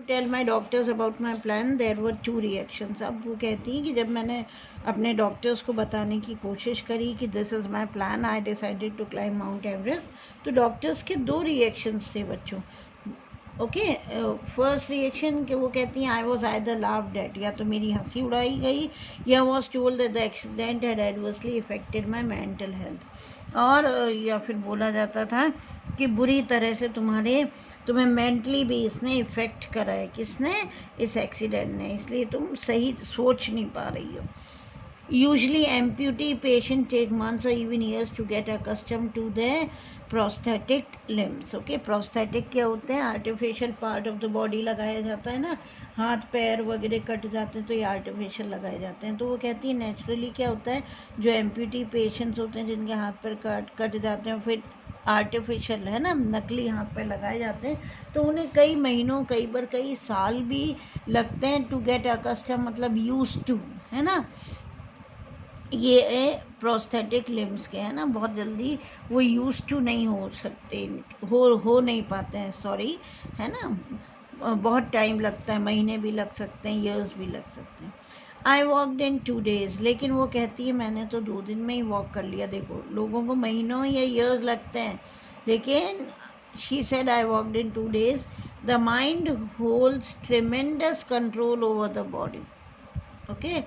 Tell my doctors about my plan there were 2 reactions. अब वो कहती हैं कि जब मैंने अपने डॉक्टर्स को बताने की कोशिश करी कि this is my plan, I decided to climb Mount Everest, तो डॉक्टर्स के 2 रिएक्शंस थे बच्चों। ओके, फर्स्ट रिएक्शन कि वो कहती हैं I was either laughed eight, या तो मेरी हंसी उड़ाई गई, या was told that the accident had adversely affected my mental health, और या फिर बोला जाता था कि बुरी तरह से तुम्हें मेंटली भी इसने इफ़ेक्ट करा है। किसने? इस एक्सीडेंट ने, इसलिए तुम सही सोच नहीं पा रही हो। Usually amputee patient take months or even years to get accustomed to their prosthetic limbs. Okay, prosthetic क्या होते हैं? Artificial part of the body लगाया जाता है ना, हाथ पैर वगैरह कट जाते हैं तो ये आर्टिफिशियल लगाए जाते हैं। तो वो कहती है नेचुरली क्या होता है, जो एम्प्यूटी पेशेंट्स होते हैं जिनके हाथ पैर कट जाते हैं, फिर आर्टिफिशियल है ना, नकली हाथ पैर लगाए जाते हैं, तो उन्हें कई महीनों, कई बार कई साल भी लगते हैं टू गेट अकस्टम, मतलब यूज टू, है ना। ये प्रोस्थेटिक लिम्स के हैं ना, बहुत जल्दी वो यूज टू नहीं हो सकते, हो नहीं पाते हैं, सॉरी, है ना, बहुत टाइम लगता है, महीने भी लग सकते हैं, ईयर्स भी लग सकते हैं। आई वॉकड इन 2 days, लेकिन वो कहती है मैंने तो 2 दिन में ही वॉक कर लिया। देखो, लोगों को महीनों या ईयर्स लगते हैं, लेकिन she said I walked in 2 days। The mind holds ट्रेमेंडस control over the body. Okay,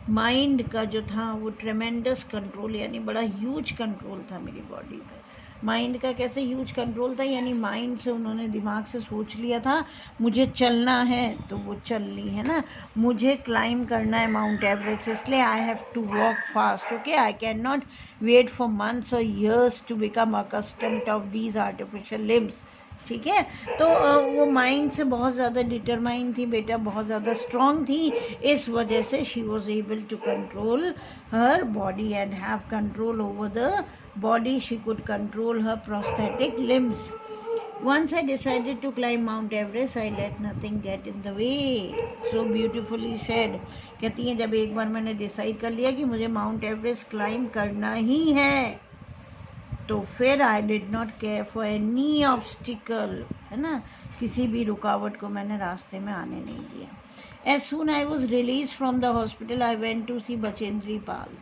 mind का जो था वो ट्रेमेंडस कंट्रोल, यानी बड़ा ह्यूज कंट्रोल था मेरी बॉडी पे। माइंड का कैसे ह्यूज कंट्रोल था, यानी माइंड से उन्होंने, दिमाग से सोच लिया था मुझे चलना है तो वो चल ली, है ना, मुझे क्लाइम करना है माउंट एवरेस्ट, इसलिए I have to walk fast. Okay, I can not wait for months और years to become accustomed of these artificial limbs. ठीक है, तो वो माइंड से बहुत ज़्यादा डिटरमाइन थी बेटा, बहुत ज़्यादा स्ट्रॉन्ग थी, इस वजह से she was able to control her body and have control over the body, she could control her prosthetic limbs. Once I decided to climb Mount Everest, I let nothing get in the way. So beautifully said. कहती हैं जब एक बार मैंने decide कर लिया कि मुझे mount Everest climb करना ही है, तो फिर I did not care for any obstacle, है ना, किसी भी रुकावट को मैंने रास्ते में आने नहीं दिया। As soon I was released from the hospital, I went to see Bachendri Pal,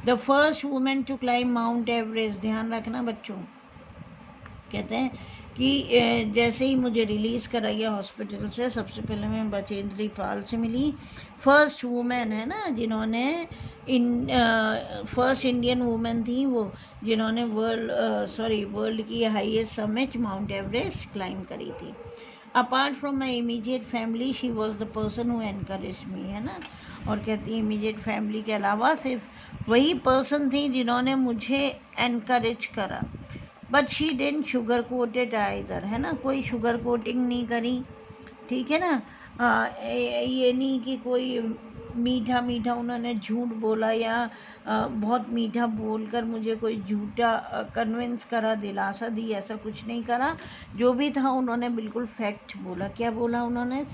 the first women to climb Mount Everest. ध्यान रखना बच्चों, कहते हैं कि जैसे ही मुझे रिलीज़ करा गया हॉस्पिटल से, सबसे पहले मैं बचेंद्री पाल से मिली। फर्स्ट वुमेन है ना जिन्होंने फर्स्ट इंडियन वुमेन थी वो, जिन्होंने वर्ल्ड की highest summit mount Everest climb करी थी। Apart from my immediate family, she was the person who encourage me, है ना, और कहती है इमीडिएट फैमिली के अलावा सिर्फ वही पर्सन थी जिन्होंने मुझे एनकरेज करा। But she didn't sugar coated either, है ना, कोई शुगर कोटिंग नहीं करी, ठीक है ना। ये नहीं कि कोई मीठा मीठा उन्होंने झूठ बोला, या बहुत मीठा बोलकर मुझे कोई झूठा कन्विंस करा, दिलासा दी, ऐसा कुछ नहीं करा। जो भी था उन्होंने बिल्कुल फैक्ट बोला। क्या बोला उन्होंने?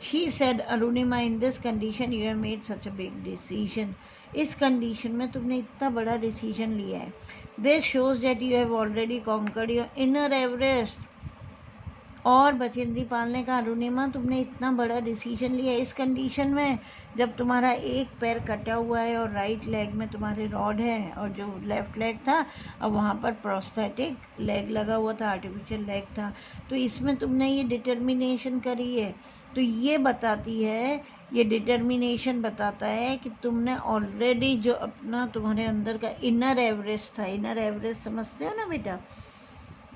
She said Arunima, in this condition you have made such a big decision. इस कंडीशन में तुमने इतना बड़ा डिसीजन लिया है। This shows that you have already conquered your inner Everest. और बचेंद्री पाल ने कहा अरुणिमा, तुमने इतना बड़ा डिसीजन लिया इस कंडीशन में जब तुम्हारा एक पैर कटा हुआ है और राइट लेग में तुम्हारे रॉड है, और जो लेफ्ट लेग था अब वहाँ पर प्रोस्थेटिक लेग लगा हुआ था, आर्टिफिशियल लेग था। तो इसमें तुमने ये डिटर्मिनेशन करी है। तो ये बताती है, ये डिटर्मिनेशन बताता है कि तुमने ऑलरेडी जो अपना तुम्हारे अंदर का इनर एवरेस्ट था, इनर एवरेस्ट समझते हो ना बेटा,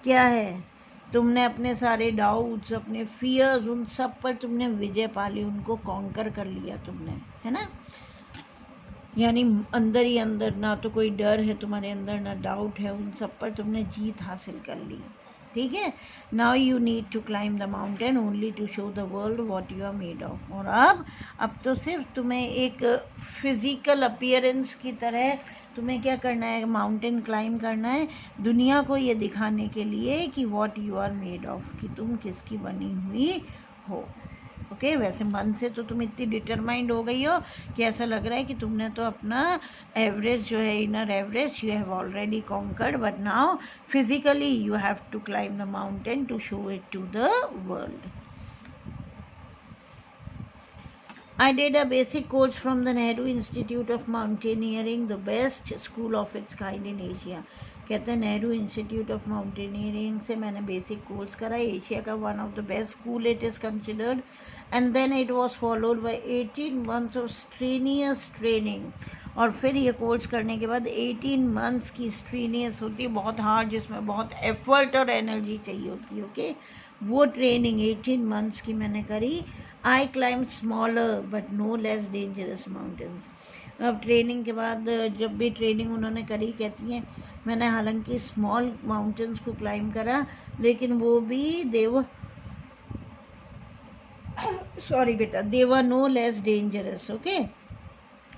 क्या है? तुमने अपने सारे डाउट्स, अपने फियर्स, उन सब पर तुमने विजय पा ली, उनको कॉन्कर कर लिया तुमने, है ना। यानी अंदर ही अंदर ना तो कोई डर है तुम्हारे अंदर, ना डाउट है, उन सब पर तुमने जीत हासिल कर ली, ठीक है। Now you need to climb the mountain only to show the world what you are made of. और अब तो सिर्फ तुम्हें एक फिजिकल अपीयरेंस की तरह तुम्हें क्या करना है, माउंटेन क्लाइम करना है, दुनिया को ये दिखाने के लिए कि what you are made of, कि तुम किसकी बनी हुई हो। ओके, वैसे मन से तो तुम इतनी डिटरमाइंड हो गई हो कि ऐसा लग रहा है कि तुमने तो अपना एवरेस्ट जो है, inner Everest, you have already conquered, but now physically you have to climb the mountain to show it to the world. I did a basic course from the Nehru Institute of Mountaineering, the best school of its kind in Asia. कहते हैं Nehru institute of mountaineering से मैंने basic course करा, Asia का one of the best school it is considered. And then it was followed by 18 months of strenuous training. और फिर ये course करने के बाद 18 months की स्ट्रीनियस होती है, बहुत हार्ड, जिसमें बहुत एफर्ट और एनर्जी चाहिए होती है. ओके, वो ट्रेनिंग 18 months की मैंने करी. I climb smaller but no less dangerous mountains. अब ट्रेनिंग के बाद जब भी ट्रेनिंग उन्होंने करी, कहती हैं मैंने हालांकि स्मॉल माउंटेन्स को क्लाइम करा, लेकिन वो भी सॉरी बेटा, they were no less dangerous. Okay,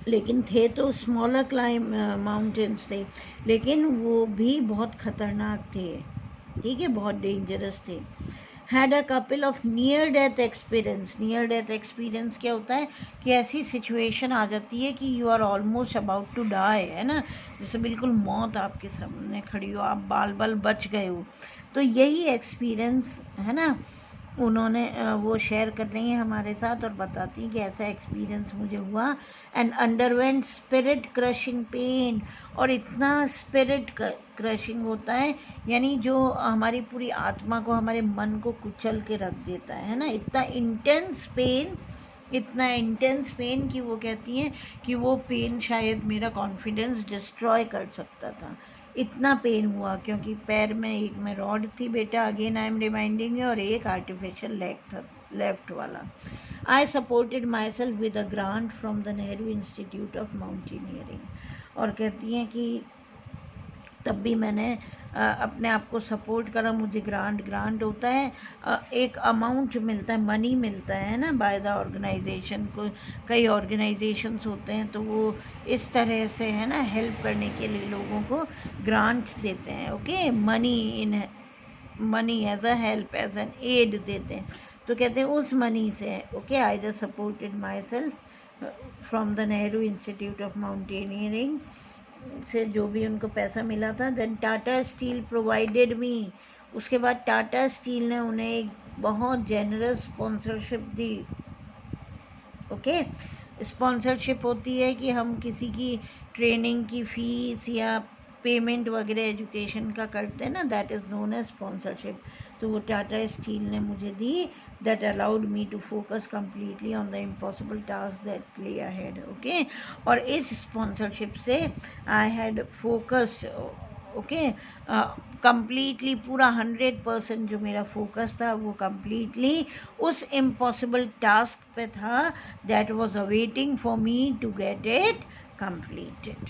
लेकिन थे तो स्मॉलर क्लाइम माउंटेन्स थे, लेकिन वो भी बहुत ख़तरनाक थे. ठीक है, बहुत डेंजरस थे. Had a couple of near death experience. Near death experience क्या होता है कि ऐसी सिचुएशन आ जाती है कि you are almost about to die, है ना, जैसे बिल्कुल मौत आपके सामने खड़ी हो, आप बाल बाल बच गए हो. तो यही एक्सपीरियंस है ना, उन्होंने वो शेयर कर रही हैं हमारे साथ और बताती हैं कि ऐसा एक्सपीरियंस मुझे हुआ. And underwent spirit crushing pain. और इतना स्पिरिट क्रशिंग होता है, यानी जो हमारी पूरी आत्मा को, हमारे मन को कुचल के रख देता है ना, इतना इंटेंस पेन, इतना इंटेंस पेन कि वो कहती हैं कि वो पेन शायद मेरा कॉन्फिडेंस डिस्ट्रॉय कर सकता था. इतना पेन हुआ क्योंकि पैर में एक में रॉड थी बेटा, again I am reminding you, और एक आर्टिफिशियल लेग था लेफ्ट वाला. I supported my self with a grant from the Nehru institute of mountaineering. और कहती हैं कि तब भी मैंने अपने आप को सपोर्ट करा. मुझे ग्रांट होता है, एक अमाउंट मिलता है, मनी मिलता है ना, बाय द ऑर्गेनाइजेशन को. कई ऑर्गेनाइजेशंस होते हैं तो वो इस तरह से है ना हेल्प करने के लिए लोगों को ग्रांट्स देते हैं. Okay, money as a help, as an aid देते हैं. तो कहते हैं उस मनी से. Okay, I just supported myself from the Nehru institute of mountaineering से जो भी उनको पैसा मिला था. Then Tata steel provided me. उसके बाद टाटा स्टील ने उन्हें एक बहुत जेनरस स्पॉन्सरशिप दी. ओके, स्पॉन्सरशिप होती है कि हम किसी की ट्रेनिंग की फ़ीस या पेमेंट वगैरह एजुकेशन का करते हैं ना, that is known as sponsorship. तो वो टाटा स्टील ने मुझे दी. That allowed me to focus completely on the impossible task that lay ahead. Okay, और इस स्पॉन्सरशिप से I had focused. Okay, completely पूरा 100% जो मेरा फोकस था वो कम्प्लीटली उस इम्पॉसिबल टास्क पे था that was awaiting for me to get it completed.